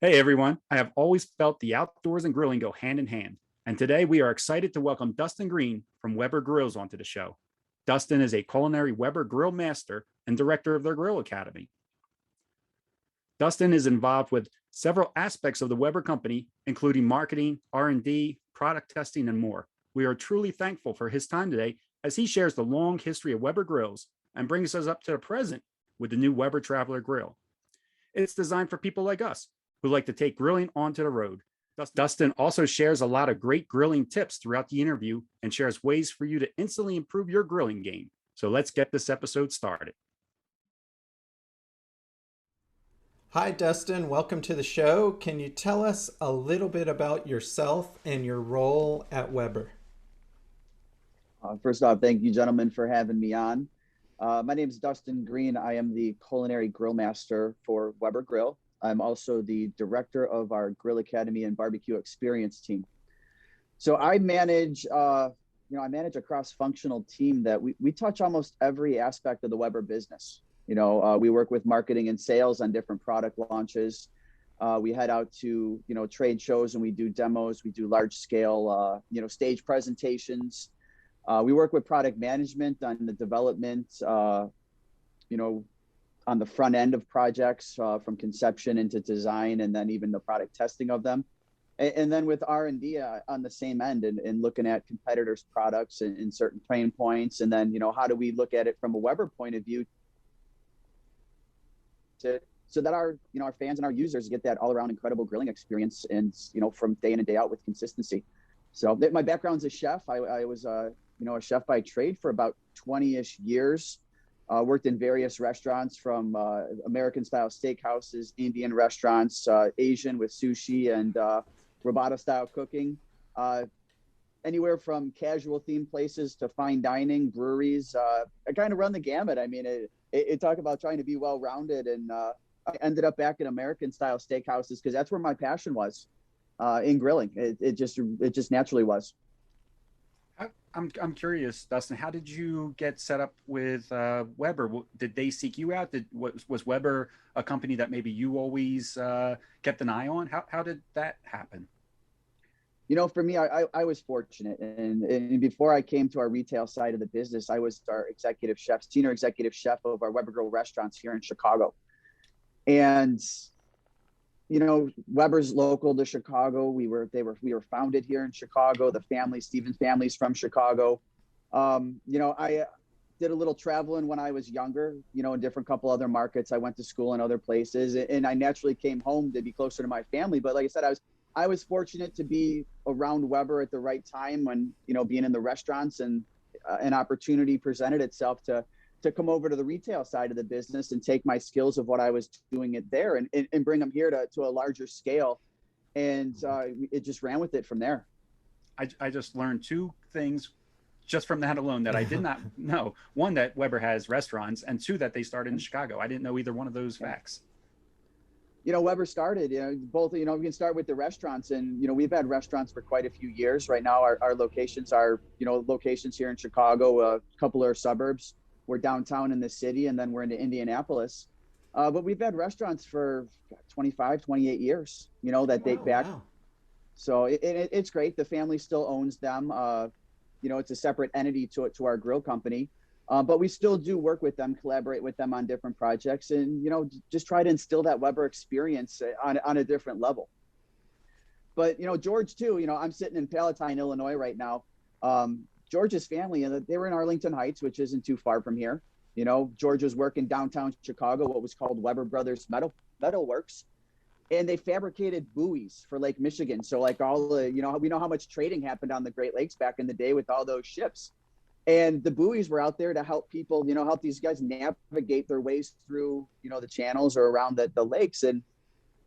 Hey everyone, I have always felt the outdoors and grilling go hand in hand. And today we are excited to welcome Dustin Green from Weber Grills onto the show. Dustin is a Culinary Weber Grill Master and director of their Grill Academy. Dustin is involved with several aspects of the Weber company, including marketing, R&D, product testing, and more. We are truly thankful for his time today as he shares the long history of Weber Grills and brings us up to the present with the new Weber Traveler Grill. It's designed for people like us who like to take grilling onto the road. Dustin also shares a lot of great grilling tips throughout the interview and shares ways for you to instantly improve your grilling game. So let's get this episode started. Hi, Dustin. Welcome to the show. Can you tell us a little bit about yourself and your role at Weber? First off, thank you, gentlemen, for having me on. My name is Dustin Green. I am the Culinary Grill Master for Weber Grill. I'm also the director of our Grill Academy and Barbecue Experience team. So I manage, I manage a cross-functional team that we touch almost every aspect of the Weber business. We work with marketing and sales on different product launches. We head out to, trade shows and we do demos. We do large scale, stage presentations. We work with product management on the development, on the front end of projects, from conception into design, and then even the product testing of them. And then with R&D on the same end and looking at competitors' products and certain pain points. And then, how do we look at it from a Weber point of view so that our fans and our users get that all around incredible grilling experience and, from day in and day out with consistency. So my background's a chef. I was, a chef by trade for about 20-ish years. Worked in various restaurants from American style steakhouses, Indian restaurants, Asian with sushi and Robata style cooking. Anywhere from casual themed places to fine dining, breweries. I kind of run the gamut. I mean, it talk about trying to be well-rounded, and I ended up back in American style steakhouses because that's where my passion was in grilling. It just naturally was. I'm curious, Dustin, how did you get set up with Weber? Did they seek you out? Was Weber a company that maybe you always kept an eye on? How did that happen? For me, I was fortunate. And before I came to our retail side of the business, I was our senior executive chef of our Weber Grill restaurants here in Chicago. And, Weber's local to Chicago. We were founded here in Chicago. The Stephen family's from Chicago. I did a little traveling when I was younger, in different couple other markets. I went to school in other places, and I naturally came home to be closer to my family. But like I said, I was fortunate to be around Weber at the right time when, being in the restaurants, and an opportunity presented itself to come over to the retail side of the business and take my skills of what I was doing it there and bring them here to a larger scale. And it just ran with it from there. I just learned two things just from that alone that I did not know. One, that Weber has restaurants, and two, that they started in Chicago. I didn't know either one of those facts. Weber started, both, we can start with the restaurants, and, we've had restaurants for quite a few years. Right now, our locations are, locations here in Chicago, a couple are suburbs. We're downtown in the city, and then we're into Indianapolis. But we've had restaurants for 25, 28 years, that date back. Wow. So it's great. The family still owns them. It's a separate entity to our grill company. But we still do work with them, collaborate with them on different projects, and, just try to instill that Weber experience on a different level. But, George too, I'm sitting in Palatine, Illinois right now. George's family, they were in Arlington Heights, which isn't too far from here. George was working downtown Chicago, what was called Weber Brothers Metal Works. And they fabricated buoys for Lake Michigan. So like all the, we know how much trading happened on the Great Lakes back in the day with all those ships. And the buoys were out there to help people, help these guys navigate their ways through, the channels or around the lakes. And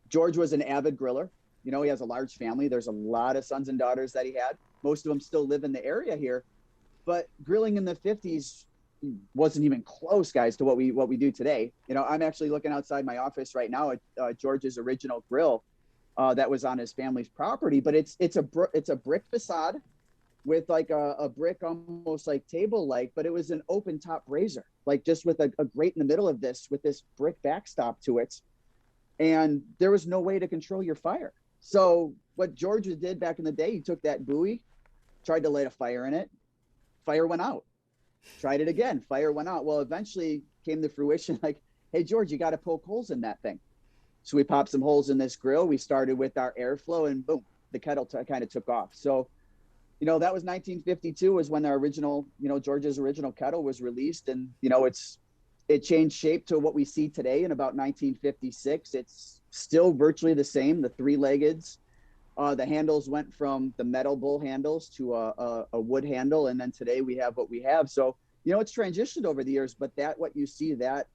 George was an avid griller. He has a large family. There's a lot of sons and daughters that he had. Most of them still live in the area here. But grilling in the 50s wasn't even close, guys, to what we do today. I'm actually looking outside my office right now at George's original grill that was on his family's property. But it's a brick facade with like a brick, almost like table-like, but it was an open top brazier, like just with a grate in the middle of this, with this brick backstop to it. and there was no way to control your fire. So what George did back in the day, he took that buoy, tried to light a fire in it, fire went out. Tried it again, fire went out. Well, eventually came to fruition like, hey, George, you got to poke holes in that thing. So we popped some holes in this grill. We started with our airflow and boom, the kettle kind of took off. So, that was 1952 was when our original, George's original kettle was released. And, it changed shape to what we see today in about 1956. It's still virtually the same, the three-leggeds. The handles went from the metal bull handles to a wood handle. And then today we have what we have. So, it's transitioned over the years, but what you see, that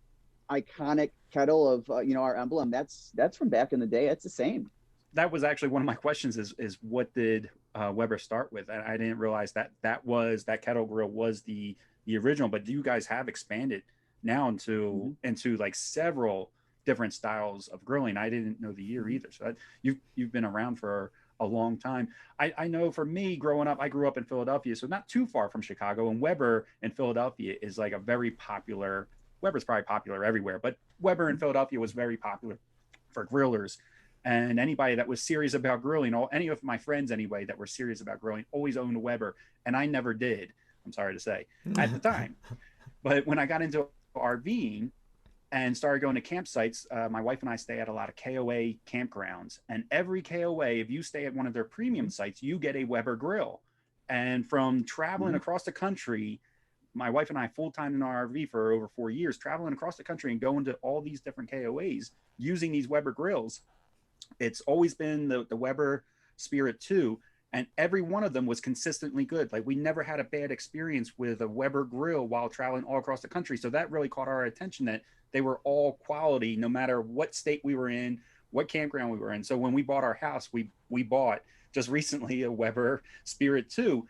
iconic kettle of, our emblem, that's from back in the day. It's the same. That was actually one of my questions is what did Weber start with? I didn't realize that kettle grill was the original, but you guys have expanded now into like several different styles of grilling. I didn't know the year either. So you've been around for a long time. I know for me growing up, I grew up in Philadelphia, so not too far from Chicago, and Weber in Philadelphia is like a very popular, Weber's probably popular everywhere, but Weber in Philadelphia was very popular for grillers. And anybody that was serious about grilling, any of my friends anyway, that were serious about grilling always owned a Weber. And I never did, I'm sorry to say, at the time. But when I got into RVing and started going to campsites, my wife and I stay at a lot of KOA campgrounds. And every KOA, if you stay at one of their premium sites, you get a Weber grill. And from traveling across the country, my wife and I full-time in our RV for over 4 years, traveling across the country and going to all these different KOAs using these Weber grills. It's always been the Weber Spirit 2, and every one of them was consistently good. Like we never had a bad experience with a Weber grill while traveling all across the country. So that really caught our attention, that they were all quality, no matter what state we were in, what campground we were in. So when we bought our house, we bought just recently a Weber Spirit 2.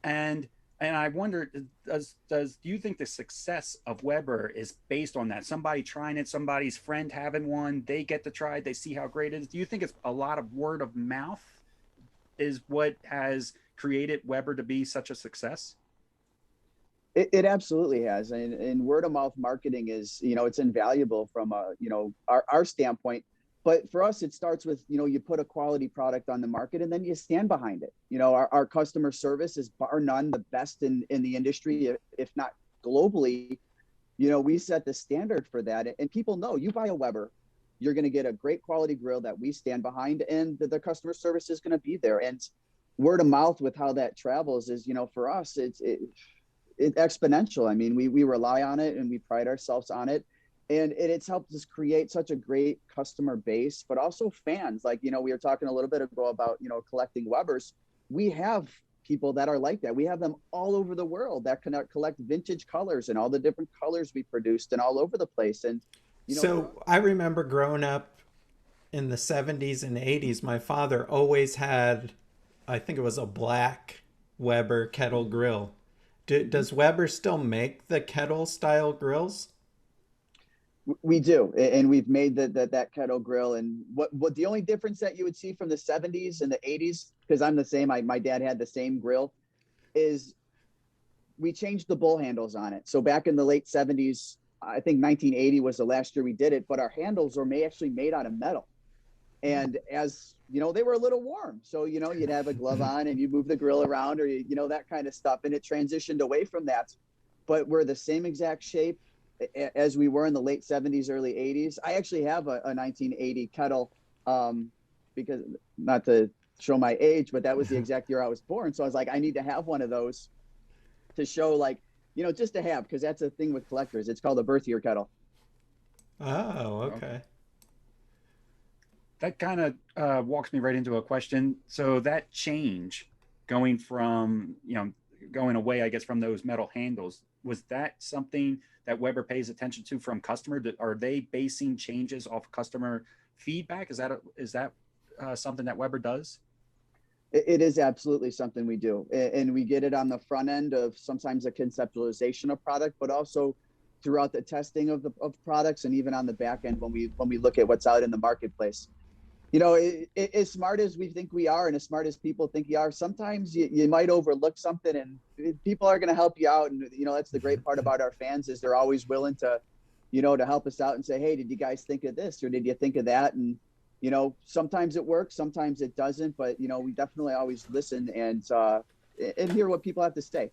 And I wonder, do you think the success of Weber is based on that? Somebody trying it, somebody's friend having one, they get to try it, they see how great it is. Do you think it's a lot of word of mouth is what has created Weber to be such a success? It absolutely has. And word of mouth marketing is, it's invaluable from our standpoint. But for us, it starts with, you put a quality product on the market and then you stand behind it. Our customer service is bar none the best in the industry, if not globally. We set the standard for that. And people know you buy a Weber, you're going to get a great quality grill that we stand behind, and the customer service is going to be there. And word of mouth with how that travels is, for us, it's exponential. I mean, we rely on it and we pride ourselves on it. And it's helped us create such a great customer base, but also fans. Like, we were talking a little bit ago about, collecting Webers. We have people that are like that. We have them all over the world that can collect vintage colors and all the different colors we produced and all over the place. And, so I remember growing up in the 70s and 80s, my father always had, I think it was a black Weber kettle grill. Does Weber still make the kettle style grills? We do, and we've made that kettle grill. And what the only difference that you would see from the 70s and the 80s, because I'm the same, my dad had the same grill, is we changed the bull handles on it. So back in the late 70s, I think 1980 was the last year we did it, but our handles were actually made out of metal. And as they were a little warm, so you'd have a glove on and you move the grill around, or that kind of stuff, and it transitioned away from that. But we're the same exact shape as we were in the late 70s, early 80s. I actually have a 1980 kettle, because, not to show my age, but that was the exact year I was born. So I was like, I need to have one of those to show, like, just to have, because that's a thing with collectors. It's called a birth year kettle. Oh, okay. That kind of walks me right into a question. So that change going from, going away, I guess, from those metal handles, was that something that Weber pays attention to from customer? Are they basing changes off customer feedback? Is that something that Weber does? It is absolutely something we do. And we get it on the front end of sometimes a conceptualization of product, but also throughout the testing of products, and even on the back end when we look at what's out in the marketplace. As smart as we think we are, and as smart as people think you are, sometimes you might overlook something, and people are going to help you out. And that's the great part about our fans, is they're always willing to to help us out and say, hey, did you guys think of this or did you think of that? And sometimes it works, sometimes it doesn't, but we definitely always listen and hear what people have to say.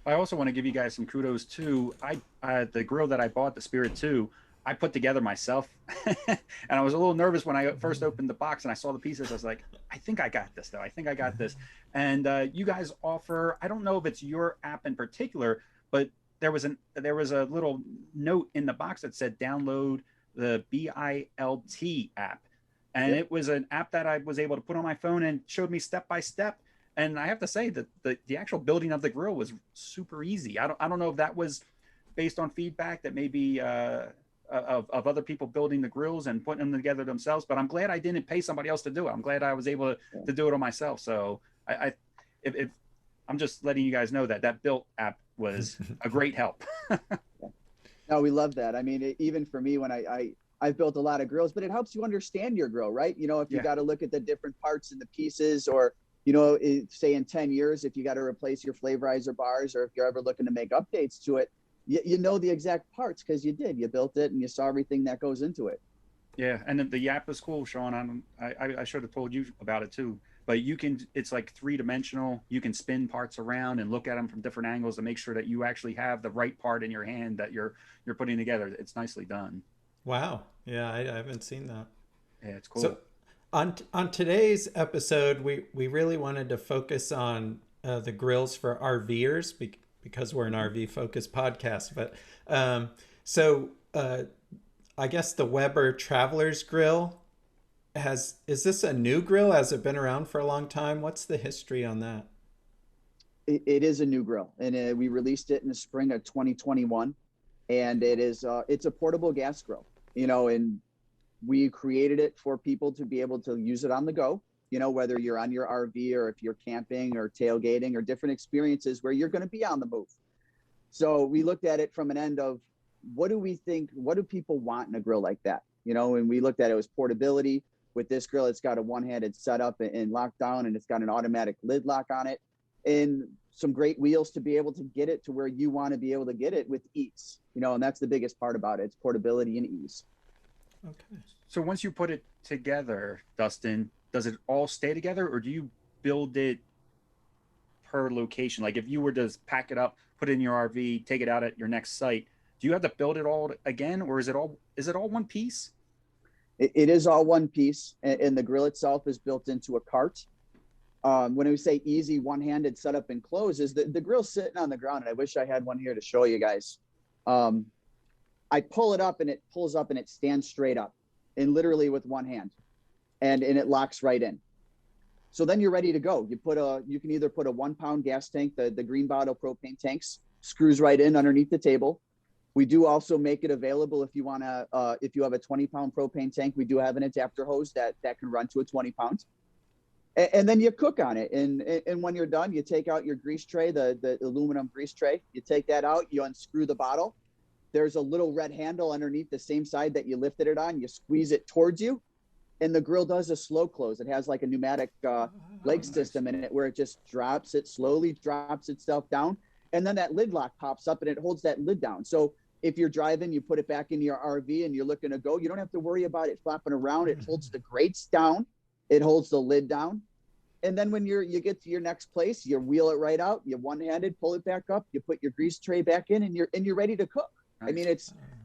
I also want to give you guys some kudos too. The grill that I bought, the Spirit 2, I put together myself. And I was a little nervous when I first opened the box and I saw the pieces. I was like, I think I got this though. I think I got this. And you guys offer, I don't know if it's your app in particular, but there was a little note in the box that said download the BILT app. And It was an app that I was able to put on my phone and showed me step by step. And I have to say that the actual building of the grill was super easy. I don't know if that was based on feedback that maybe of other people building the grills and putting them together themselves, but I'm glad I didn't pay somebody else to do it. I'm glad I was able to do it on myself. So if I'm just letting you guys know that Built app was a great help. No, we love that. I mean, even for me, when I've built a lot of grills, but it helps you understand your grill, right? If you got to look at the different parts and the pieces, or say in 10 years, if you got to replace your flavorizer bars, or if you're ever looking to make updates to it, you know the exact parts because you built it and you saw everything that goes into it. Yeah, and the app is cool, Sean. I should have told you about it too. But it's like 3-dimensional. You can spin parts around and look at them from different angles to make sure that you actually have the right part in your hand that you're putting together. It's nicely done. Wow. Yeah, I haven't seen that. Yeah, it's cool. So on today's episode, we really wanted to focus on the grills for RVers because we're an RV focused podcast. But I guess the Weber Traveler's Grill is this a new grill? Has it been around for a long time? What's the history on that? It is a new grill, and we released it in the spring of 2021, and it's a portable gas grill, and we created it for people to be able to use it on the go, whether you're on your RV or if you're camping or tailgating or different experiences where you're going to be on the move. So we looked at it from an end of what do people want in a grill like that? And we looked at it as portability. With this grill, it's got a one-handed setup and lockdown, and it's got an automatic lid lock on it, and some great wheels to be able to get it to where you want to be able to get it with ease. And that's the biggest part about it. It's portability and ease. Okay. So once you put it together, Dustin, does it all stay together, or do you build it per location? Like if you were to pack it up, put it in your RV, take it out at your next site, do you have to build it all again, or is it all one piece? It is all one piece, and the grill itself is built into a cart. When we say easy one-handed setup and close, is the grill's sitting on the ground, and I wish I had one here to show you guys. I pull it up and it pulls up and it stands straight up, and literally with one hand, and it locks right in. So then you're ready to go. You can either put a 1-pound gas tank, the green bottle propane tanks, screws right in underneath the table. We do also make it available if you want to, if you have a 20-pound propane tank, we do have an adapter hose that can run to a 20-pound. And then you cook on it. And when you're done, you take out your grease tray, the aluminum grease tray. You take that out, you unscrew the bottle. There's a little red handle underneath the same side that you lifted it on. You squeeze it towards you, and the grill does a slow close. It has like a pneumatic leg system in it where it just slowly drops itself down. And then that lid lock pops up and it holds that lid down. So if you're driving, you put it back in your RV and you're looking to go, you don't have to worry about it flapping around. It holds the grates down. It holds the lid down. And then when you get to your next place, you wheel it right out. You one-handed, pull it back up. You put your grease tray back in, and you're ready to cook. Nice. I mean,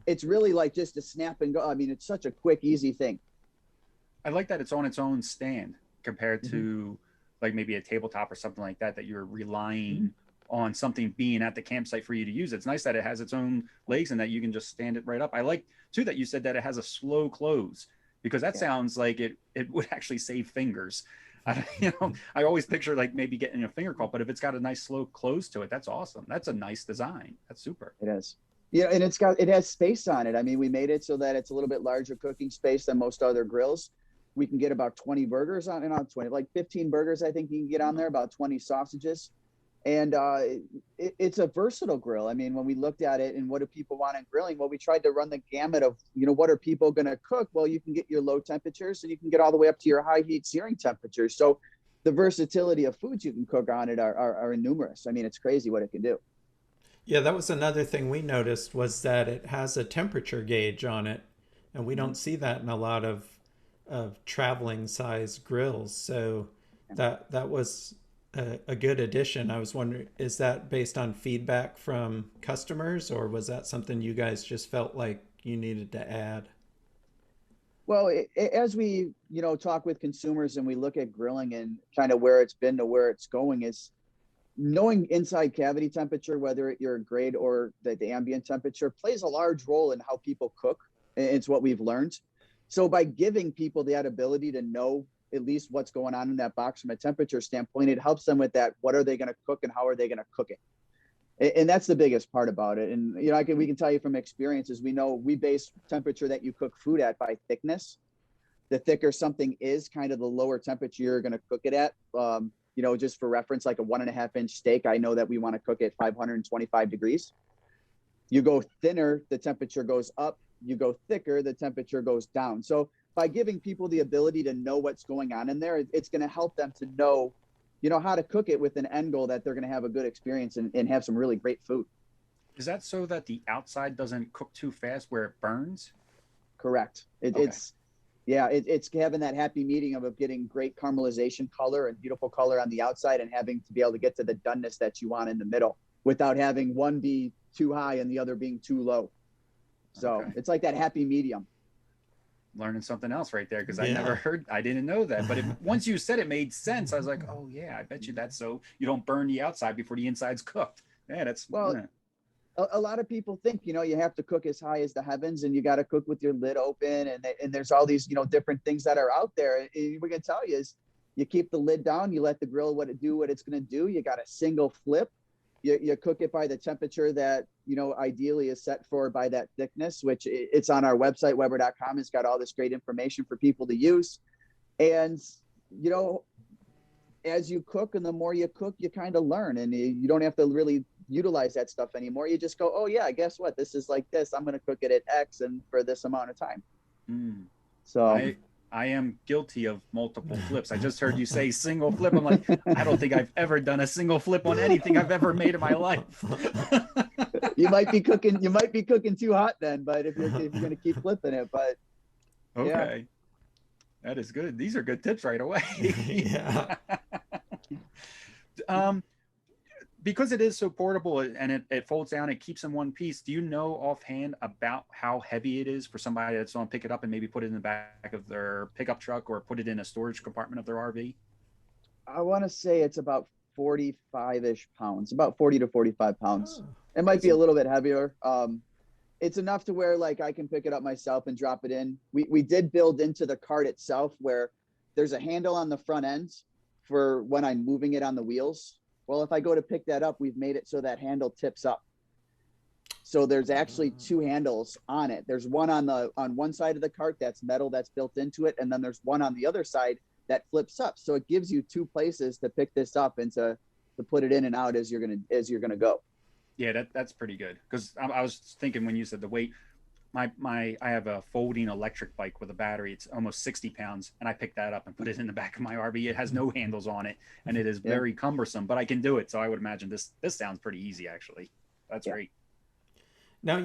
it's really like just a snap and go. I mean, it's such a quick, easy thing. I like that it's on its own stand compared to like maybe a tabletop or something like that you're relying on something being at the campsite for you to use. It's nice that it has its own legs and that you can just stand it right up. I like too that you said that it has a slow close, because that sounds like it would actually save fingers. I always picture like maybe getting a finger caught, but if it's got a nice slow close to it, that's awesome. That's a nice design. That's super. It is. Yeah, and it has space on it. I mean, we made it so that it's a little bit larger cooking space than most other grills. We can get about 20 burgers on it, not 20, like 15 burgers, I think you can get on there, about 20 sausages. And it's a versatile grill. I mean, when we looked at it and what do people want in grilling, well, we tried to run the gamut of, what are people going to cook? Well, you can get your low temperatures and you can get all the way up to your high heat searing temperatures. So the versatility of foods you can cook on it are numerous. I mean, it's crazy what it can do. Yeah, that was another thing we noticed was that it has a temperature gauge on it, and we don't see that in a lot of traveling size grills. So that was a good addition. I was wondering, is that based on feedback from customers, or was that something you guys just felt like you needed to add? Well, as we, talk with consumers and we look at grilling and kind of where it's been to where it's going, is knowing inside cavity temperature, whether you're a grade or the ambient temperature, plays a large role in how people cook. It's what we've learned. So by giving people that ability to know at least what's going on in that box from a temperature standpoint, it helps them with that. What are they going to cook and how are they going to cook it? And that's the biggest part about it. And we can tell you from experiences, we know we base temperature that you cook food at by thickness. The thicker something is, kind of the lower temperature you're going to cook it at. Just for reference, like a 1.5-inch steak, I know that we want to cook at 525 degrees. You go thinner, the temperature goes up. You go thicker, the temperature goes down. So by giving people the ability to know what's going on in there, it's going to help them to know, how to cook it with an end goal that they're going to have a good experience and have some really great food. Is that so that the outside doesn't cook too fast where it burns? Correct. Okay. It's having that happy medium of getting great caramelization color and beautiful color on the outside and having to be able to get to the doneness that you want in the middle without having one be too high and the other being too low. So It's like that happy medium. Learning something else right there, because I didn't know that. But once you said it made sense, I was like, oh yeah, I bet you that's so you don't burn the outside before the inside's cooked. Yeah, that's a lot of people think, you have to cook as high as the heavens and you got to cook with your lid open. And there's all these, different things that are out there. And we're going to tell you is you keep the lid down, you let the grill what it's going to do. You got a single flip. You cook it by the temperature that, ideally is set for by that thickness, which it's on our website, Weber.com. It's got all this great information for people to use. And, as you cook and the more you cook, you kind of learn and you don't have to really utilize that stuff anymore. You just go, oh yeah, guess what? This is like this. I'm going to cook it at X and for this amount of time. So I am guilty of multiple flips. I just heard you say single flip. I'm like, I don't think I've ever done a single flip on anything I've ever made in my life. You might be cooking too hot then, but if you're going to keep flipping it, but okay. Yeah. That is good. These are good tips right away. Yeah. Because it is so portable and it folds down, it keeps in one piece. Do you know offhand about how heavy it is for somebody that's going to pick it up and maybe put it in the back of their pickup truck or put it in a storage compartment of their RV? I want to say it's about 45-ish pounds, about 40 to 45 pounds. Oh, it might be a little bit heavier. It's enough to where like I can pick it up myself and drop it in. We did build into the cart itself where there's a handle on the front end for when I'm moving it on the wheels. Well, if I go to pick that up, we've made it so that handle tips up. So there's actually two handles on it. There's one on one side of the cart that's metal that's built into it, and then there's one on the other side that flips up. So it gives you two places to pick this up and to put it in and out as you're gonna go. Yeah, that's pretty good. Because I was thinking when you said the weight, I have a folding electric bike with a battery. It's almost 60 pounds, and I picked that up and put it in the back of my RV. It has no handles on it, and it is very cumbersome, but I can do it. So I would imagine this sounds pretty easy, actually. That's great. Now,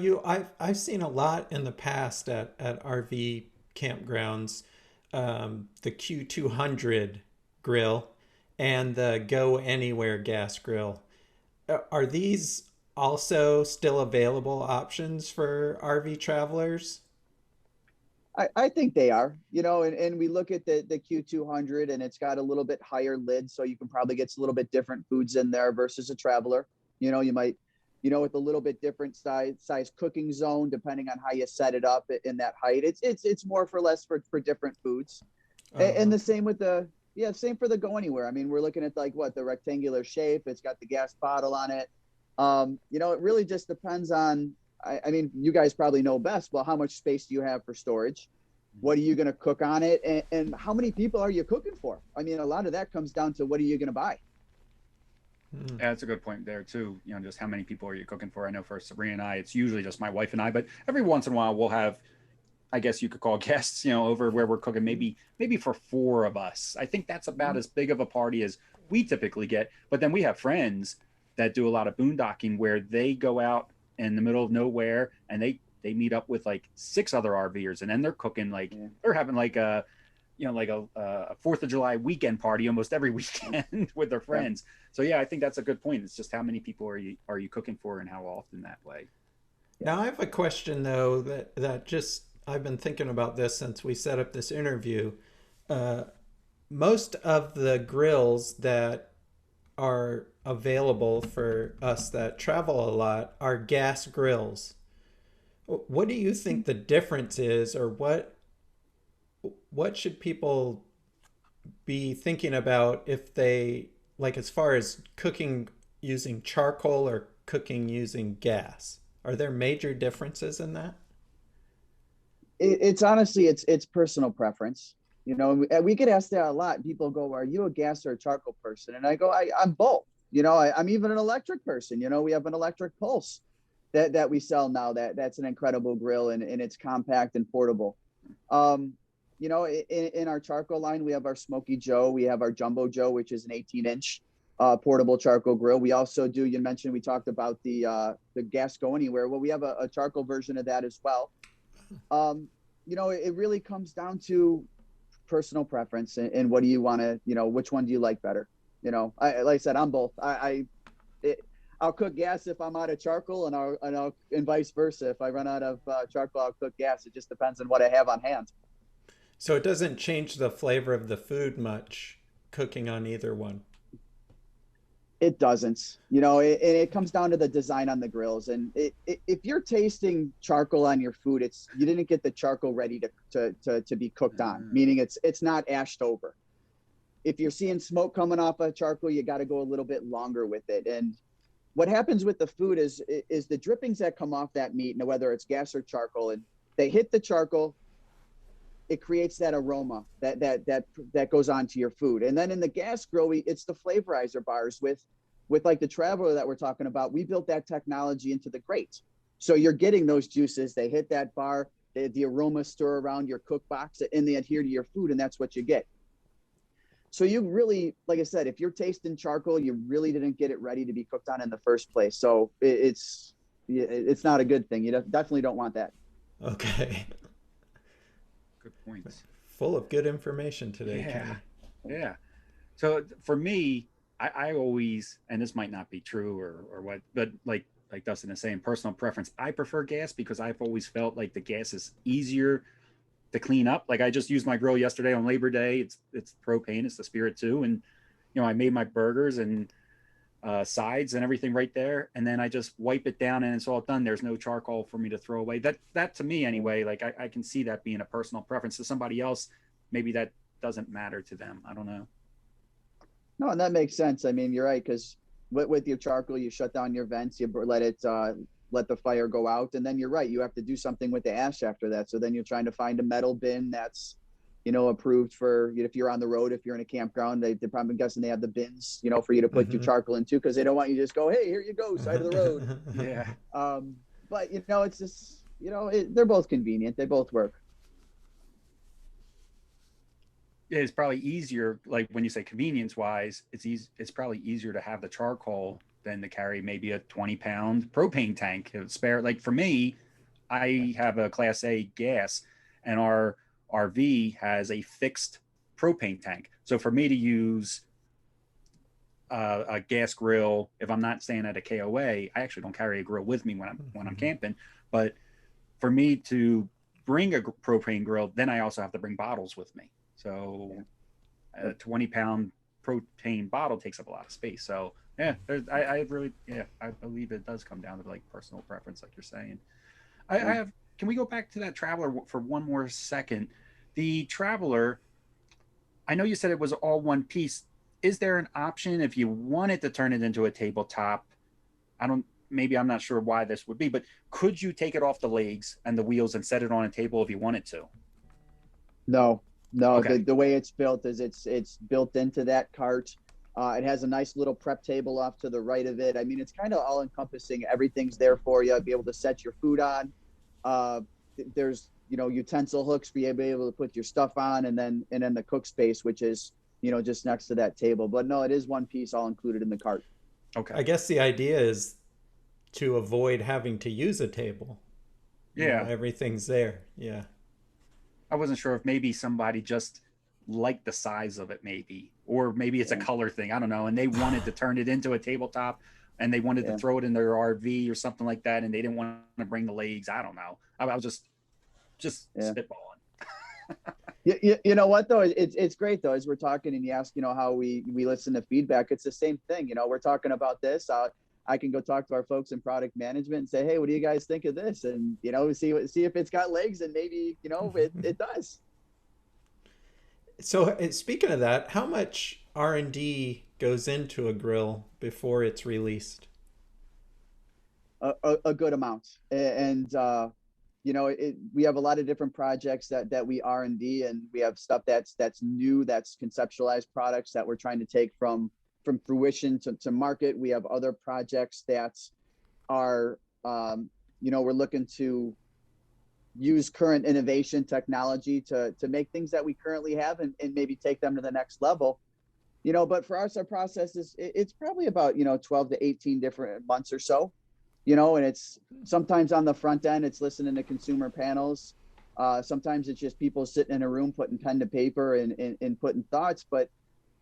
I've seen a lot in the past at RV campgrounds, the Q200 grill and the Go Anywhere gas grill. Are these also still available options for RV travelers? I think they are, and we look at the Q200 and it's got a little bit higher lid. So you can probably get a little bit different foods in there versus a traveler. You might, with a little bit different size cooking zone, depending on how you set it up in that height. It's more for less for different foods. And the same with same for the Go Anywhere. I mean, we're looking at like the rectangular shape. It's got the gas bottle on it. It really just depends on, I mean, you guys probably know best. Well, how much space do you have for storage? What are you going to cook on it? And how many people are you cooking for? I mean, a lot of that comes down to what are you going to buy? Yeah, that's a good point there too. Just how many people are you cooking for? I know for Sabrina and I, it's usually just my wife and I, but every once in a while we'll have, I guess you could call guests, over where we're cooking, maybe for 4 of us. I think that's about as big of a party as we typically get. But then we have friends that do a lot of boondocking where they go out in the middle of nowhere and they meet up with like 6 other RVers, and then they're cooking like they're having like a like a 4th of July weekend party almost every weekend with their friends. So yeah, I think that's a good point. It's just how many people are you cooking for and how often that way. Now I have a question though that just I've been thinking about this since we set up this interview. Most of the grills that are available for us that travel a lot are gas grills. What do you think the difference is, or what should people be thinking about if they, like, as far as cooking using charcoal or cooking using gas? Are there major differences in that? It's honestly, it's personal preference. You know, we get asked that a lot. People go, "Are you a gas or a charcoal person?" And I go, I'm both. You know, I'm even an electric person. You know, we have an electric pulse that we sell now. That's an incredible grill, and it's compact and portable. You know, in our charcoal line, we have our Smoky Joe. We have our Jumbo Joe, which is an 18-inch portable charcoal grill. We also do, you mentioned, we talked about the gas go anywhere. Well, we have a charcoal version of that as well. You know, it really comes down to personal preference and what do you want to, you know, which one do you like better? You know, like I said, I'm both. I'll cook gas if I'm out of charcoal, and vice versa. If I run out of charcoal, I'll cook gas. It just depends on what I have on hand. So it doesn't change the flavor of the food much cooking on either one. It doesn't, you know, it comes down to the design on the grills. And if you're tasting charcoal on your food, you didn't get the charcoal ready to be cooked on, meaning it's not ashed over. If you're seeing smoke coming off of charcoal, you got to go a little bit longer with it. And what happens with the food is the drippings that come off that meat, whether it's gas or charcoal, and they hit the charcoal, it creates that aroma that goes onto your food. And then in the gas grill, it's the flavorizer bars with like the Traveler that we're talking about. We built that technology into the grate. So you're getting those juices, they hit that bar, the aroma stir around your cook box, and they adhere to your food, and that's what you get. So you really, like I said, if you're tasting charcoal, you really didn't get it ready to be cooked on in the first place. So it's not a good thing. You definitely don't want that. Okay. Good points. Full of good information today, Yeah. Kenny. Yeah. So for me, I always, and this might not be true or what, but like Dustin is saying, personal preference, I prefer gas because I've always felt like the gas is easier to clean up. Like I just used my grill yesterday on Labor Day. It's propane, it's the Spirit too. And, you know, I made my burgers and sides and everything right there. And then I just wipe it down and it's all done. There's no charcoal for me to throw away. That to me anyway, like I can see that being a personal preference. To somebody else, maybe that doesn't matter to them. I don't know. No, and that makes sense. I mean, you're right, because with your charcoal, you shut down your vents, you let the fire go out, and then you're right, you have to do something with the ash after that. So then you're trying to find a metal bin that's, you know, approved for, if you're on the road, if you're in a campground, they probably, I'm guessing they have the bins, you know, for you to put your charcoal into, because they don't want you to just go, hey, here you go, side of the road. Yeah. But, you know, it's just, you know, they're both convenient. They both work. Yeah, it's probably easier, like when you say convenience wise, it's probably easier to have the charcoal than to carry maybe a 20-pound propane tank spare. Like for me, I have a Class A gas, and our RV has a fixed propane tank. So for me to use a gas grill, if I'm not staying at a KOA, I actually don't carry a grill with me when I'm camping. But for me to bring a propane grill, then I also have to bring bottles with me. So a 20-pound propane bottle takes up a lot of space. So yeah, I believe it does come down to like personal preference, like you're saying. Can we go back to that Traveler for one more second? The Traveler, I know you said it was all one piece. Is there an option if you wanted to turn it into a tabletop? Maybe I'm not sure why this would be, but could you take it off the legs and the wheels and set it on a table if you wanted to? No, Okay. the way it's built is it's built into that cart. It has a nice little prep table off to the right of it. I mean, it's kind of all encompassing. Everything's there for you. Be able to set your food on. There's, you know, utensil hooks for you to be able to put your stuff on, and then the cook space, which is, you know, just next to that table. But no, it is one piece, all included in the cart. I Okay. guess the idea is to avoid having to use a table. Yeah. Everything's there. Yeah. I wasn't sure if maybe somebody just liked the size of it, maybe, or maybe it's a Yeah, color thing. I don't know. And they wanted to turn it into a tabletop and they wanted to yeah. throw it in their RV or something like that. And they didn't want to bring the legs. I don't know. I was just Yeah. spitballing. You know what though? It's great though, as we're talking and you ask, how we listen to feedback. It's the same thing. We're talking about this. I can go talk to our folks in product management and say, hey, what do you guys think of this? And see if it's got legs, and maybe it does. So speaking of that, how much R&D goes into a grill before it's released? A good amount, and we have a lot of different projects that we R&D, and we have stuff that's new, that's conceptualized products that we're trying to take from fruition to market. We have other projects that are we're looking to use current innovation technology to make things that we currently have, and maybe take them to the next level. But for us, our process it's probably about 12 to 18 different months or so. And it's sometimes on the front end, it's listening to consumer panels. Sometimes it's just people sitting in a room putting pen to paper and putting thoughts. But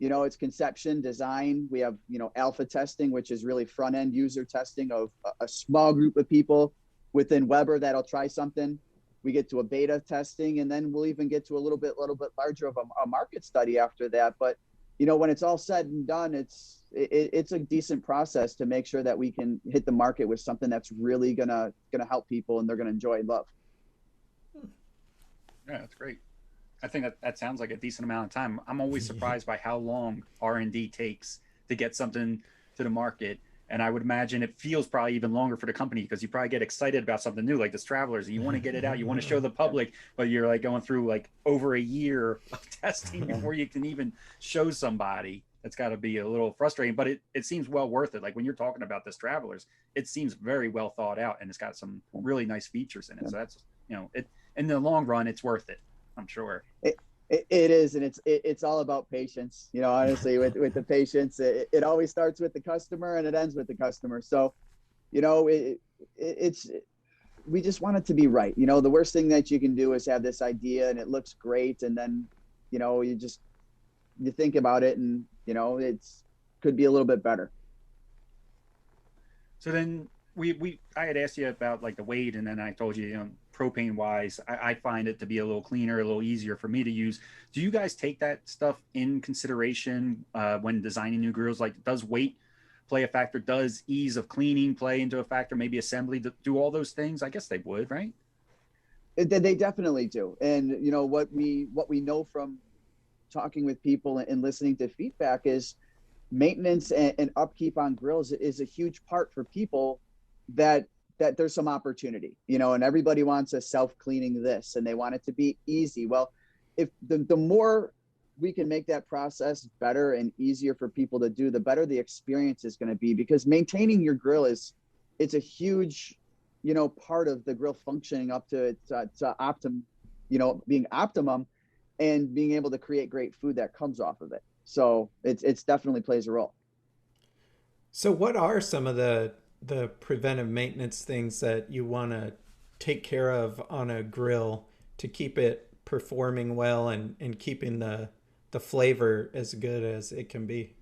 it's conception, design. We have alpha testing, which is really front end user testing of a small group of people within Weber that'll try something. We get to a beta testing, and then we'll even get to a little bit larger of a market study after that. But when it's all said and done, it's a decent process to make sure that we can hit the market with something that's really gonna help people and they're gonna enjoy and love. Yeah, that's great. I think that sounds like a decent amount of time. I'm always surprised by how long R&D takes to get something to the market. And I would imagine it feels probably even longer for the company because you probably get excited about something new, like this Travelers, and you want to get it out, you want to show the Yeah, public, but you're like going through like over a year of testing yeah, before you can even show somebody. That's got to be a little frustrating, but it seems well worth it. Like when you're talking about this Travelers, it seems very well thought out and it's got some really nice features in it. yeah. So that's, it in the long run, it's worth it, I'm sure. It is, and it's all about patience. Honestly, with the patience, it always starts with the customer and it ends with the customer. So, it's we just want it to be right. The worst thing that you can do is have this idea and it looks great, and then you think about it, and it's could be a little bit better. So then I had asked you about like the weight, and then I told you, propane wise, I find it to be a little cleaner, a little easier for me to use. Do you guys take that stuff in consideration when designing new grills? Like, does weight play a factor? Does ease of cleaning play into a factor? Maybe assembly, do all those things? I guess they would, right? They definitely do, and what we know from talking with people and listening to feedback is maintenance and upkeep on grills is a huge part for people that there's some opportunity, and everybody wants a self-cleaning this and they want it to be easy. Well, if the more we can make that process better and easier for people to do, the better the experience is going to be, because maintaining your grill it's a huge part of the grill functioning up to being optimum and being able to create great food that comes off of it. So it's definitely plays a role. So what are some of the preventive maintenance things that you want to take care of on a grill to keep it performing well and keeping the flavor as good as it can be?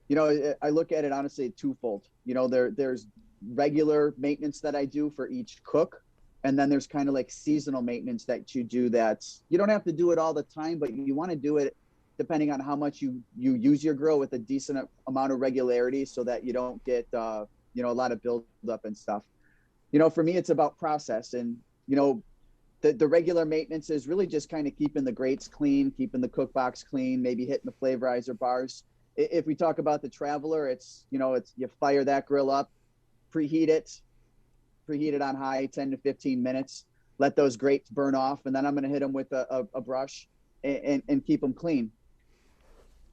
I look at it honestly twofold. There's regular maintenance that I do for each cook, and then there's kind of like seasonal maintenance that you do that you don't have to do it all the time, but you want to do it depending on how much you use your grill with a decent amount of regularity, so that you don't get a lot of buildup and stuff. For me, it's about process, and the regular maintenance is really just kind of keeping the grates clean, keeping the cook box clean, maybe hitting the flavorizer bars. If we talk about the Traveler, it's you fire that grill up, preheat it on high 10 to 15 minutes, let those grates burn off, and then I'm going to hit them with a brush and keep them clean.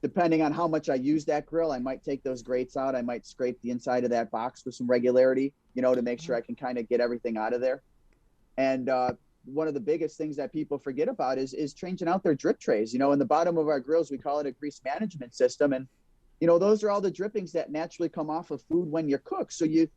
Depending on how much I use that grill, I might take those grates out. I might scrape the inside of that box with some regularity, to make sure I can kind of get everything out of there. And one of the biggest things that people forget about is changing out their drip trays. In the bottom of our grills, we call it a grease management system. And, those are all the drippings that naturally come off of food when you cook. So you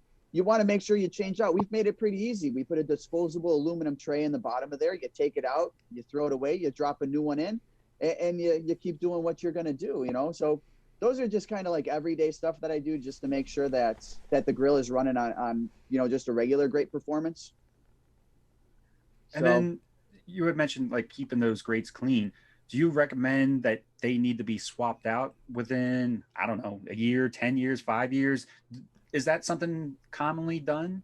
want to make sure you change out. We've made it pretty easy. We put a disposable aluminum tray in the bottom of there. You take it out, you throw it away, you drop a new one in, and you keep doing what you're going to do, So those are just kind of like everyday stuff that I do just to make sure that the grill is running on just a regular great performance. And then you had mentioned like keeping those grates clean. Do you recommend that they need to be swapped out within, I don't know, a year, 10 years, 5 years? Is that something commonly done?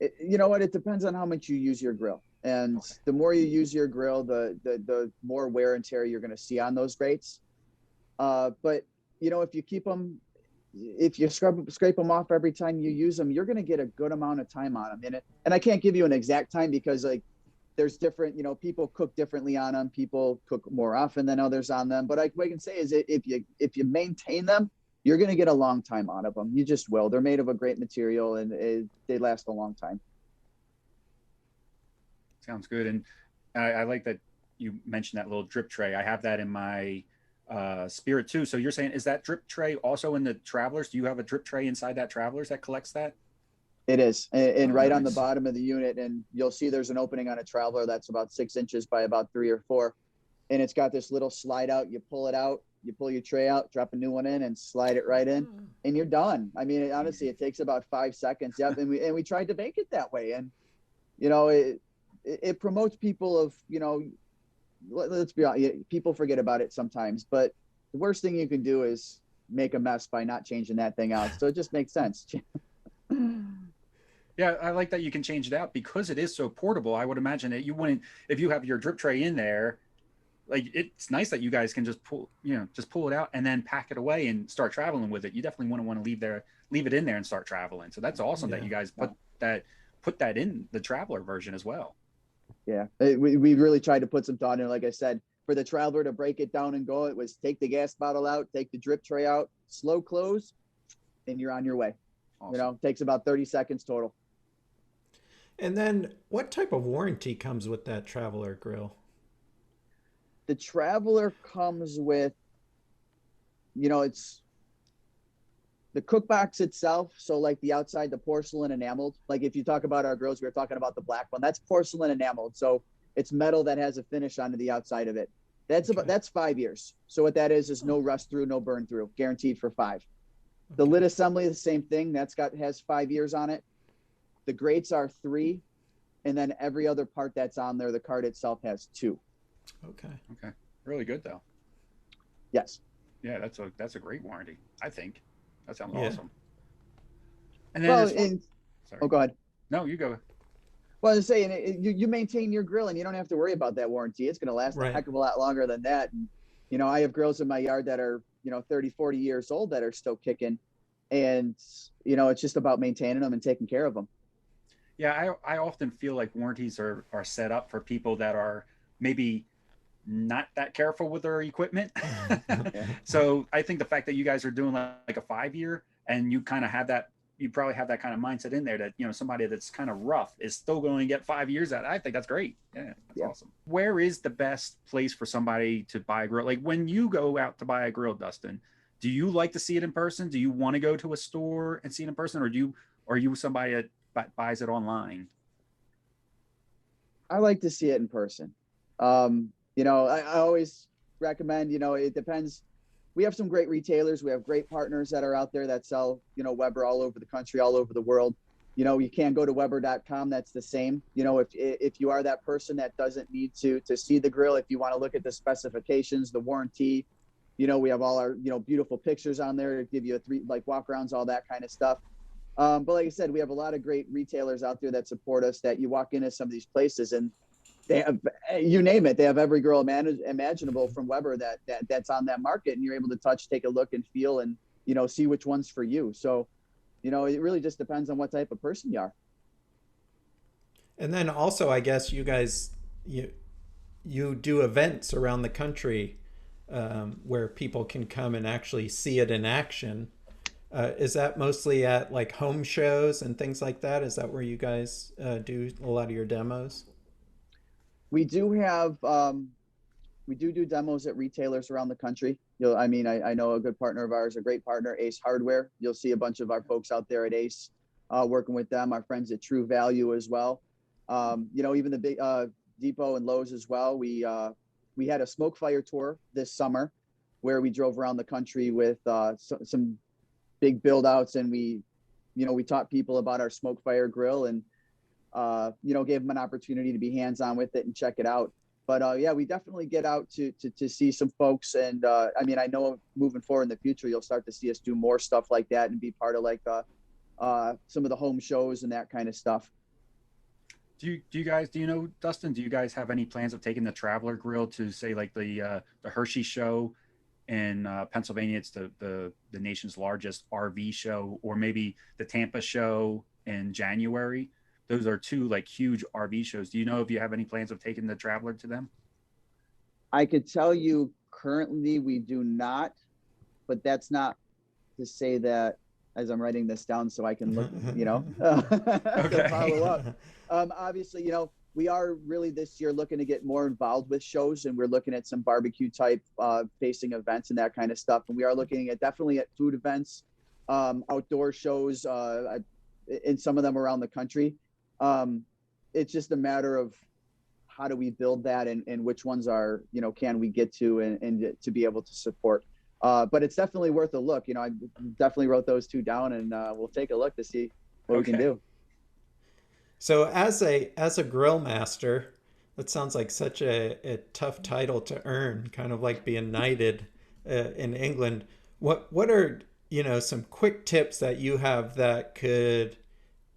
You know what? It depends on how much you use your grill. And the more you use your grill, the more wear and tear you're going to see on those grates. But, if you keep them, if you scrape them off every time you use them, you're going to get a good amount of time on them. And I can't give you an exact time because like there's different, people cook differently on them. People cook more often than others on them. But what I can say is if you maintain them, you're going to get a long time out of them. You just will. They're made of a great material and they last a long time. Sounds good. And I like that you mentioned that little drip tray. I have that in my Spirit too. So you're saying, is that drip tray also in the Travelers? Do you have a drip tray inside that Travelers that collects that? It is. And right nice. On the bottom of the unit. And you'll see there's an opening on a Traveler that's about 6 inches by about 3 or 4. And it's got this little slide out. You pull it out. You pull your tray out, drop a new one in, and slide it right in, and you're done. I mean, honestly, it takes about 5 seconds. Yep, and we tried to make it that way, and it promotes people of let's be honest, people forget about it sometimes, but the worst thing you can do is make a mess by not changing that thing out. So it just makes sense. Yeah, I like that you can change it out because it is so portable. I would imagine that you wouldn't, if you have your drip tray in there. Like it's nice that you guys can just pull it out and then pack it away and start traveling with it. You definitely want to leave it in there and start traveling. So that's awesome that you guys put that in the Traveler version as well. Yeah, we really tried to put some thought in. Like I said, for the Traveler to break it down and go, it was take the gas bottle out, take the drip tray out, slow close, and you're on your way. Awesome. Takes about 30 seconds total. And then what type of warranty comes with that Traveler grill? The Traveler comes with, it's the cook box itself. So like the outside, the porcelain enameled, like if you talk about our grills, we were talking about the black one, that's porcelain enameled. So it's metal that has a finish onto the outside of it. That's 5 years. So what that is no rust through, no burn through, guaranteed for 5. Okay. The lid assembly, the same thing. Has 5 years on it. The grates are 3. And then every other part that's on there, the card itself has 2. Okay. Really good though. Yes. Yeah, that's a great warranty. I think that sounds awesome. And then sorry. Go ahead. No, you go. Well, I was saying you maintain your grill and you don't have to worry about that warranty. It's going to last a heck of a lot longer than that. And I have grills in my yard that are 30, 40 years old that are still kicking, and it's just about maintaining them and taking care of them. Yeah, I often feel like warranties are set up for people that are maybe not that careful with their equipment. So I think the fact that you guys are doing like a 5-year and you kind of have that, you probably have that kind of mindset in there that, somebody that's kind of rough is still going to get 5 years out. I think that's great. Yeah, that's awesome. Where is the best place for somebody to buy a grill? Like when you go out to buy a grill, Dustin, do you like to see it in person? Do you want to go to a store and see it in person? Or are you somebody that buys it online? I like to see it in person. I always recommend, it depends. We have some great retailers. We have great partners that are out there that sell, Weber all over the country, all over the world. You can go to Weber.com. That's the same. If you are that person that doesn't need to see the grill, if you want to look at the specifications, the warranty, we have all our, beautiful pictures on there to give you walk arounds, all that kind of stuff. But like I said, we have a lot of great retailers out there that support us, that you walk into some of these places and they have, you name it, they have every grill imaginable from Weber that's on that market, and you're able to touch, take a look and feel and, see which one's for you. So, it really just depends on what type of person you are. And then also, I guess you guys, you do events around the country where people can come and actually see it in action. Is that mostly at like home shows and things like that? Is that where you guys do a lot of your demos? We do have, we do demos at retailers around the country. I know a good partner of ours, a great partner, Ace Hardware. You'll see a bunch of our folks out there at Ace working with them, our friends at True Value as well. Even the big Depot and Lowe's as well. We had a smoke fire tour this summer where we drove around the country with some big build outs, and we taught people about our smoke fire grill, and gave them an opportunity to be hands-on with it and check it out. But we definitely get out to see some folks. And I know moving forward in the future, you'll start to see us do more stuff like that and be part of like some of the home shows and that kind of stuff. Do you know, Dustin, do you guys have any plans of taking the Traveler Grill to, say, like the Hershey show in Pennsylvania? It's the nation's largest RV show, or maybe the Tampa show in January. Those are two like huge RV shows. Do you know if you have any plans of taking the Traveler to them? I could tell you currently we do not, but that's not to say that as I'm writing this down so I can look, to follow up. Obviously, we are really this year looking to get more involved with shows, and we're looking at some barbecue type facing events and that kind of stuff. And we are looking at definitely at food events, outdoor shows, and some of them around the country. It's just a matter of how do we build that, and which ones are, can we get to and to be able to support. But it's definitely worth a look. I definitely wrote those two down, and we'll take a look to see what we can do. So as a grill master, that sounds like such a tough title to earn, kind of like being knighted in England. What are, some quick tips that you have that could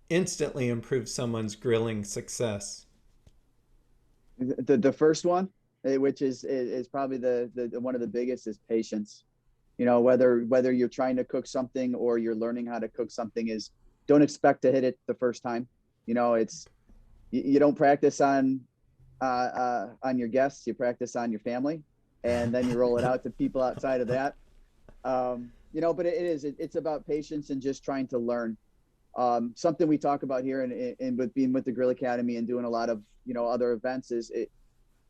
instantly improve someone's grilling success? The first one, which is probably the one of the biggest, is patience. Whether you're trying to cook something or you're learning how to cook something, is don't expect to hit it the first time. It's, you don't practice on your guests, you practice on your family, and then you roll it out to people outside of that. But it's about patience and just trying to learn. Something we talk about here and with being with the Grill Academy and doing a lot of, other events is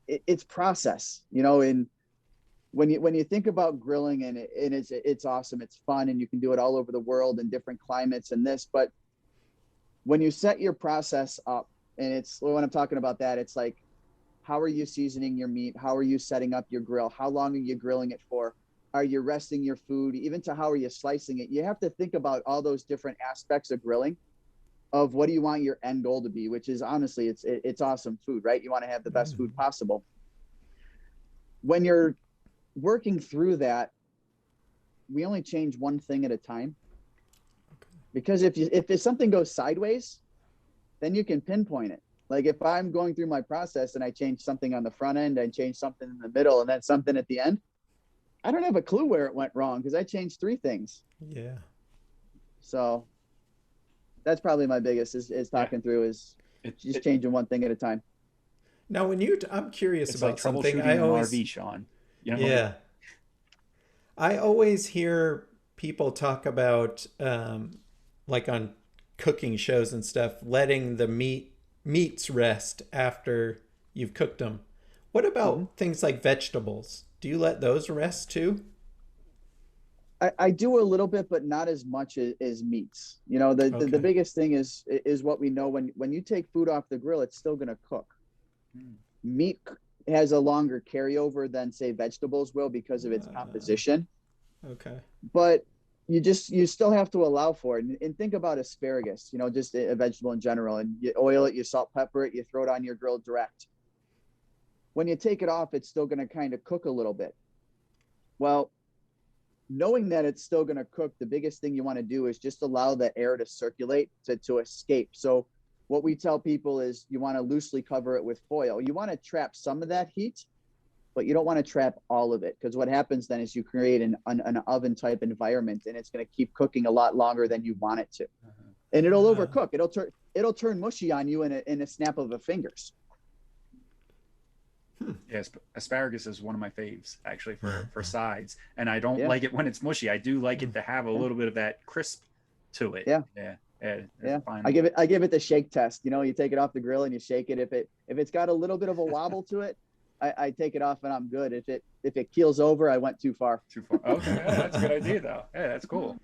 it's process, and when you think about grilling, and it's awesome, it's fun, and you can do it all over the world in different climates and this, but when you set your process up, and it's when I'm talking about that, it's like, how are you seasoning your meat? How are you setting up your grill? How long are you grilling it for? Are you resting your food? Even to how are you slicing it? You have to think about all those different aspects of grilling, of what do you want your end goal to be, which is honestly, it's awesome food, right? You want to have the best food possible. When you're working through that, we only change one thing at a time. Because if something goes sideways, then you can pinpoint it. Like if I'm going through my process and I change something on the front end, I change something in the middle, and then something at the end, I don't have a clue where it went wrong because I changed 3 things. Yeah. So that's probably my biggest is talking through, is just changing one thing at a time. Now, I'm curious about like something. I always, an RV, Sean. Yeah. I always hear people talk about, like on cooking shows and stuff, letting the meats rest after you've cooked them. What about things like vegetables? Do you let those rest too? I do a little bit, but not as much as meats. The biggest thing is what we know, when you take food off the grill, it's still going to cook. Meat has a longer carryover than, say, vegetables will, because of its composition. Okay. But you still have to allow for it. And think about asparagus, just a vegetable in general, and you oil it, you salt, pepper it, you throw it on your grill direct. When you take it off, it's still going to kind of cook a little bit. Well, knowing that it's still going to cook, the biggest thing you want to do is just allow the air to circulate, to escape. So what we tell people is you want to loosely cover it with foil. You want to trap some of that heat, but you don't want to trap all of it, because what happens then is you create an oven type environment, and it's going to keep cooking a lot longer than you want it to. And it'll overcook. It'll turn mushy on you in a snap of a fingers. Yes, asparagus is one of my faves, actually, for sides, and I don't like it when it's mushy. I do like it to have a little bit of that crisp to it. Yeah. I give it the shake test. You take it off the grill and you shake it. If it's got a little bit of a wobble to it, I take it off and I'm good. If it keels over, I went too far. Too far. Okay, yeah, that's a good idea though. Yeah, that's cool.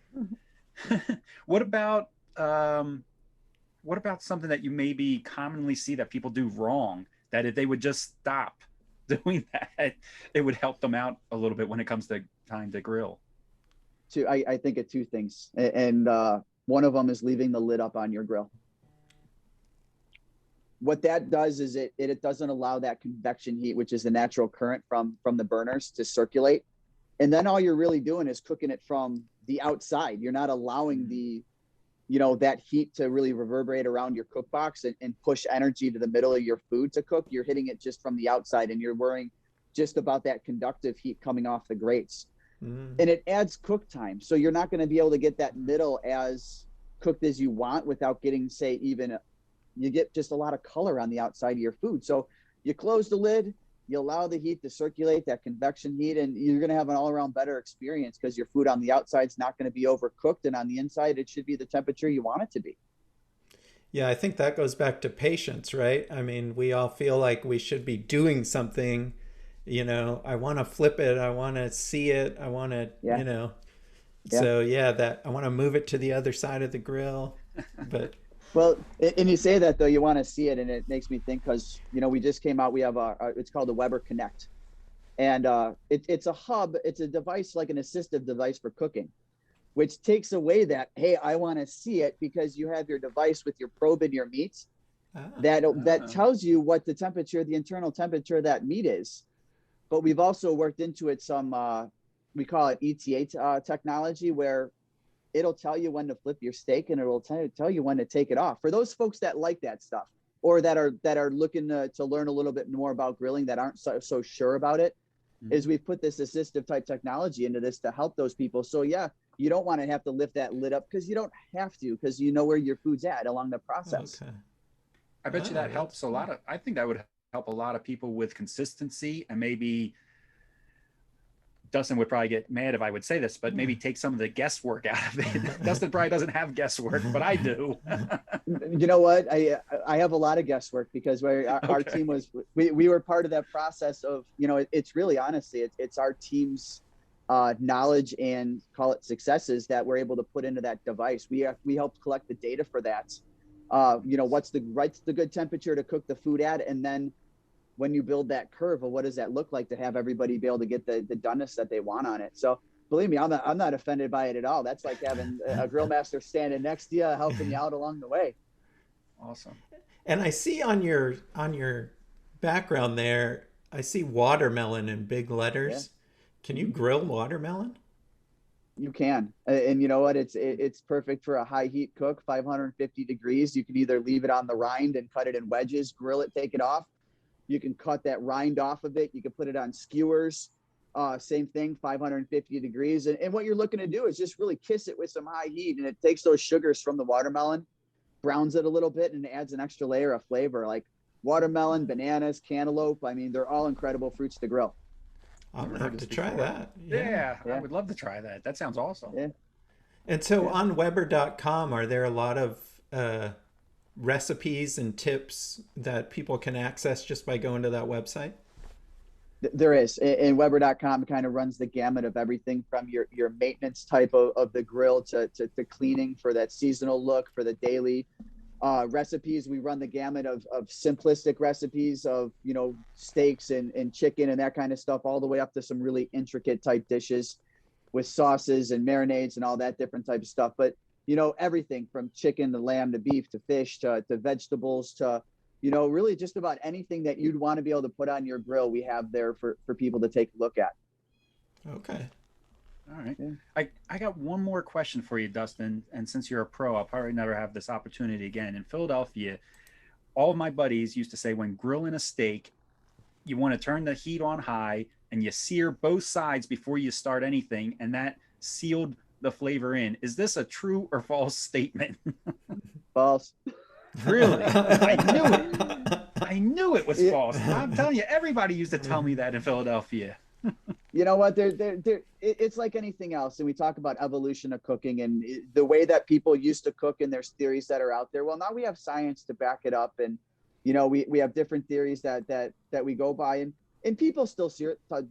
What about something that you maybe commonly see that people do wrong, that if they would just stop doing that, it would help them out a little bit when it comes to time to grill? I think of two things, and one of them is leaving the lid up on your grill. What that does is it doesn't allow that convection heat, which is the natural current from the burners, to circulate. And then all you're really doing is cooking it from the outside. You're not allowing that heat to really reverberate around your cook box and push energy to the middle of your food to cook. You're hitting it just from the outside, and you're worrying just about that conductive heat coming off the grates. And it adds cook time. So you're not going to be able to get that middle as cooked as you want without getting, say, you get just a lot of color on the outside of your food. So you close the lid, you allow the heat to circulate, that convection heat, and you're going to have an all-around better experience because your food on the outside is not going to be overcooked, and on the inside it should be the temperature you want it to be. Yeah, I think that goes back to patience, right? I mean, we all feel like we should be doing something. I want to flip it, I want to see it, I want to, So that I want to move it to the other side of the grill, but. Well, and you say that though, you want to see it, and it makes me think because we just came out. We have it's called the Weber Connect, and it's a hub. It's a device like an assistive device for cooking, which takes away that, hey, I want to see it, because you have your device with your probe in your meat that tells you what the temperature, the internal temperature of that meat is. But we've also worked into it some we call it ETA technology, where it'll tell you when to flip your steak, and it'll tell you when to take it off. For those folks that like that stuff, or that are looking to learn a little bit more about grilling, that aren't so sure about it, is we've put this assistive type technology into this to help those people. So yeah, you don't want to have to lift that lid up, because you don't have to, because you know where your food's at along the process. Okay. I bet you that helps a lot. I think that would help a lot of people with consistency, and maybe Dustin would probably get mad if I would say this, but maybe take some of the guesswork out of it. Dustin probably doesn't have guesswork, but I do. You know what? I have a lot of guesswork, because our team we were part of that process of, it's really, honestly, it's our team's knowledge and, call it, successes that we're able to put into that device. We helped collect the data for that. What's the good temperature to cook the food at, and then when you build that curve of what does that look like to have everybody be able to get the doneness that they want on it. So believe me, I'm not offended by it at all. That's like having a grill master standing next to you, helping you out along the way. Awesome. And I see on your background there, I see watermelon in big letters. Yeah. Can you grill watermelon? You can. And you know what? It's perfect for a high heat cook, 550 degrees. You can either leave it on the rind and cut it in wedges, grill it, take it off. You can cut that rind off of it. You can put it on skewers. Same thing, 550 degrees. And what you're looking to do is just really kiss it with some high heat. And it takes those sugars from the watermelon, browns it a little bit, and adds an extra layer of flavor, like watermelon, bananas, cantaloupe. I mean, they're all incredible fruits to grill. I'm going to have to try that. Yeah, I would love to try that. That sounds awesome. Yeah. And so on Weber.com, are there a lot of recipes and tips that people can access just by going to that website? There is. And Weber.com kind of runs the gamut of everything from your maintenance type of the grill to cleaning for that seasonal look, for the daily recipes. We run the gamut of simplistic recipes of, steaks and chicken and that kind of stuff, all the way up to some really intricate type dishes with sauces and marinades and all that different type of stuff. But everything from chicken to lamb to beef to fish to vegetables to, really just about anything that you'd want to be able to put on your grill, we have there for people to take a look at. Okay. All right. Yeah. I got one more question for you, Dustin. And since you're a pro, I'll probably never have this opportunity again. In Philadelphia, all of my buddies used to say when grilling a steak, you want to turn the heat on high and you sear both sides before you start anything. And that sealed the flavor in. Is this a true or false statement? False. Really? I knew it was false. I'm telling you, everybody used to tell me that in Philadelphia. You know what? It's like anything else. And we talk about evolution of cooking and the way that people used to cook, and there's theories that are out there. Well, now we have science to back it up. And, we have different theories that we go by. And and people still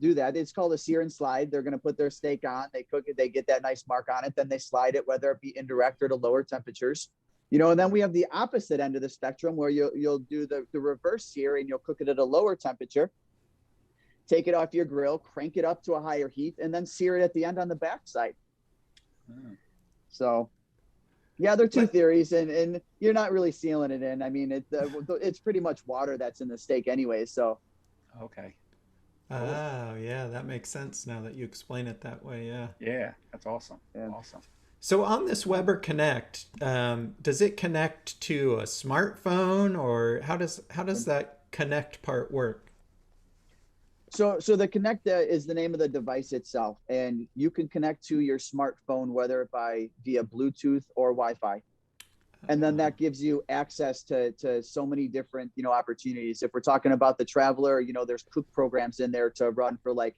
do that. It's called a sear and slide. They're going to put their steak on, they cook it, they get that nice mark on it, then they slide it, whether it be indirect or to lower temperatures. And then we have the opposite end of the spectrum where you'll do the reverse sear, and you'll cook it at a lower temperature, take it off your grill, crank it up to a higher heat, and then sear it at the end on the backside. So yeah, there are two theories, and you're not really sealing it in. I mean, it's pretty much water that's in the steak anyway. So okay. Oh, yeah, that makes sense now that you explain it that way. Yeah. Yeah, that's awesome. Yeah. Awesome. So on this Weber Connect, does it connect to a smartphone, or how does that connect part work? So the Connect is the name of the device itself, and you can connect to your smartphone, whether it via Bluetooth or Wi-Fi. And then that gives you access to so many different, opportunities. If we're talking about the traveler, there's cook programs in there to run for like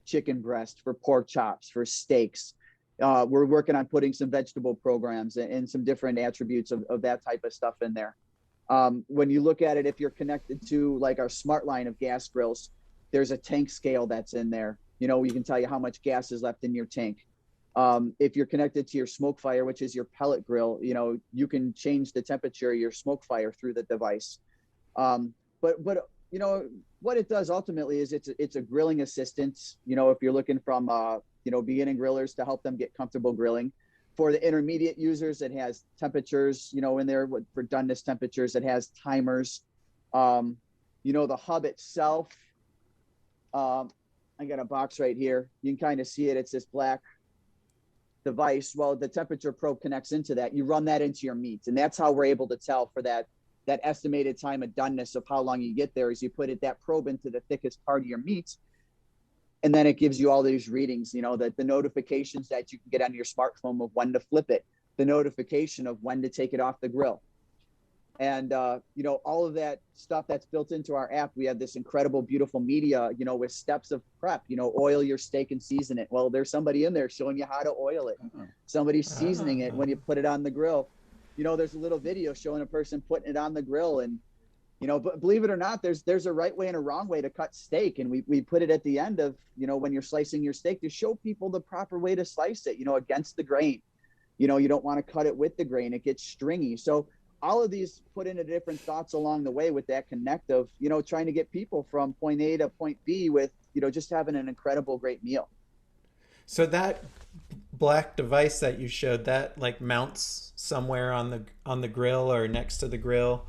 chicken breast, for pork chops, for steaks. We're working on putting some vegetable programs and some different attributes of that type of stuff in there. When you look at it, if you're connected to like our smart line of gas grills, there's a tank scale that's in there. We can tell you how much gas is left in your tank. If you're connected to your smoke fire, which is your pellet grill, you can change the temperature of your smoke fire through the device. But what it does ultimately is it's a grilling assistant. If you're looking from beginning grillers to help them get comfortable grilling. For the intermediate users, it has temperatures, in there for doneness temperatures. It has timers. The hub itself. I got a box right here. You can kind of see it. It's this black device. Well, the temperature probe connects into that. You run that into your meat, and that's how we're able to tell for that estimated time of doneness of how long you get there. Is you put that probe into the thickest part of your meat, and then it gives you all these readings. The notifications that you can get on your smartphone of when to flip it, the notification of when to take it off the grill, and all of that stuff that's built into our app. We have this incredible, beautiful media, with steps of prep. Oil your steak and season it. Well, there's somebody in there showing you how to oil it. Somebody's seasoning it when you put it on the grill. There's a little video showing a person putting it on the grill, and but believe it or not, there's a right way and a wrong way to cut steak, and we put it at the end of when you're slicing your steak to show people the proper way to slice it. Against the grain. You don't want to cut it with the grain; it gets stringy. So all of these put into different thoughts along the way with that connect of, trying to get people from point A to point B with, just having an incredible, great meal. So that black device that you showed, that like mounts somewhere on the grill or next to the grill?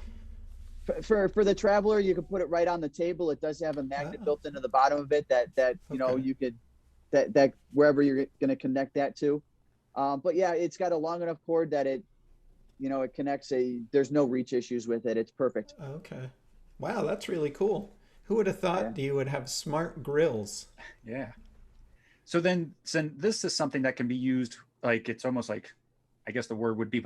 For the traveler, you can put it right on the table. It does have a magnet built into the bottom of it that you could, that wherever you're going to connect that to. But yeah, it's got a long enough cord that it connects. There's no reach issues with it. It's perfect. Okay. Wow, that's really cool. Who would have thought you would have smart grills? Yeah. So then this is something that can be used, like, it's almost like, I guess the word would be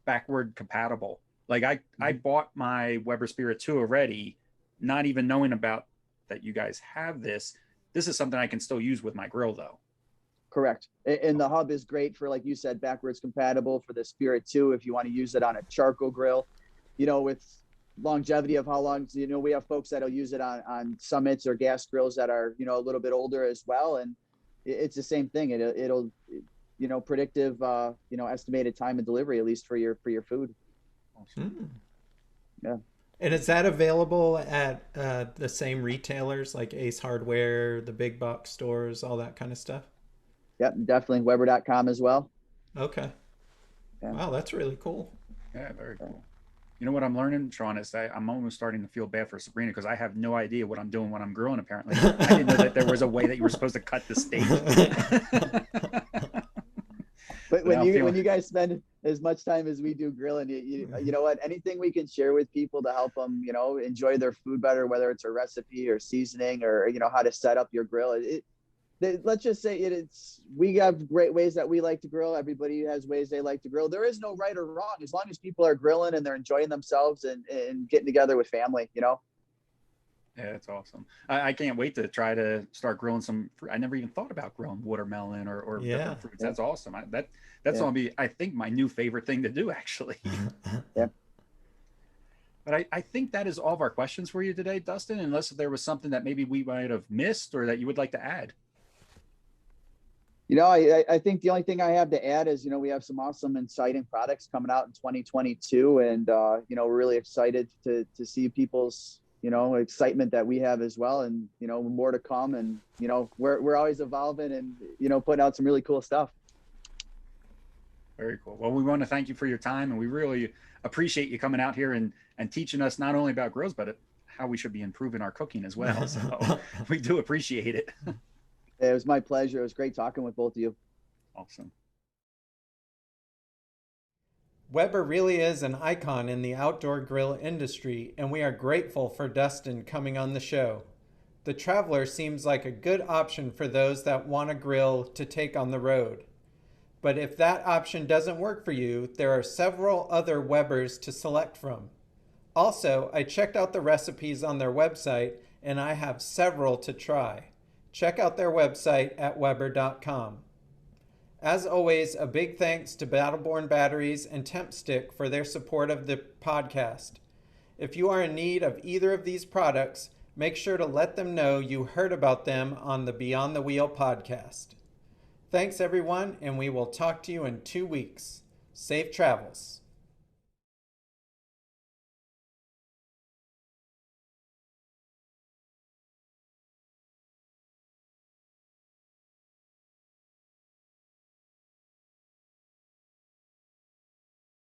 backward compatible. Like I bought my Weber Spirit 2 already, not even knowing about that you guys have this. This is something I can still use with my grill though. Correct. And the hub is great for, like you said, backwards compatible for the Spirit 2 if you want to use it on a charcoal grill, with longevity of how long, we have folks that'll use it on summits or gas grills that are, a little bit older as well. And it's the same thing. It'll predictive, estimated time of delivery, at least for your food. Awesome. Yeah. And is that available at the same retailers like Ace Hardware, the big box stores, all that kind of stuff? Yep, definitely. Weber.com as well. Okay. Yeah. Wow, that's really cool. Yeah, very cool. You know what I'm learning, Sean, is that I'm almost starting to feel bad for Sabrina because I have no idea what I'm doing when I'm grilling, apparently. I didn't know that there was a way that you were supposed to cut the steak. But when you guys spend as much time as we do grilling, you know what? Anything we can share with people to help them, enjoy their food better, whether it's a recipe or seasoning or, how to set up your grill. Let's just say we have great ways that we like to grill. Everybody has ways they like to grill. There is no right or wrong as long as people are grilling and they're enjoying themselves and getting together with family, Yeah, that's awesome. I can't wait to try to start grilling some fruit. I never even thought about grilling watermelon or different fruits. That's awesome. That's going to be, I think, my new favorite thing to do, actually. Yeah. But I think that is all of our questions for you today, Dustin, unless there was something that maybe we might have missed or that you would like to add. I think the only thing I have to add is, we have some awesome, exciting products coming out in 2022, and we're really excited to see people's excitement that we have as well, and more to come, and we're always evolving and putting out some really cool stuff. Very cool. Well, we want to thank you for your time, and we really appreciate you coming out here and teaching us not only about grills, but how we should be improving our cooking as well. So we do appreciate it. It was my pleasure. It was great talking with both of you. Awesome. Weber really is an icon in the outdoor grill industry, and we are grateful for Dustin coming on the show. The Traveler seems like a good option for those that want a grill to take on the road. But if that option doesn't work for you, there are several other Webers to select from. Also, I checked out the recipes on their website, and I have several to try. Check out their website at Weber.com. As always, a big thanks to Battleborn Batteries and TempStick for their support of the podcast. If you are in need of either of these products, make sure to let them know you heard about them on the Beyond the Wheel podcast. Thanks everyone, and we will talk to you in 2 weeks. Safe travels.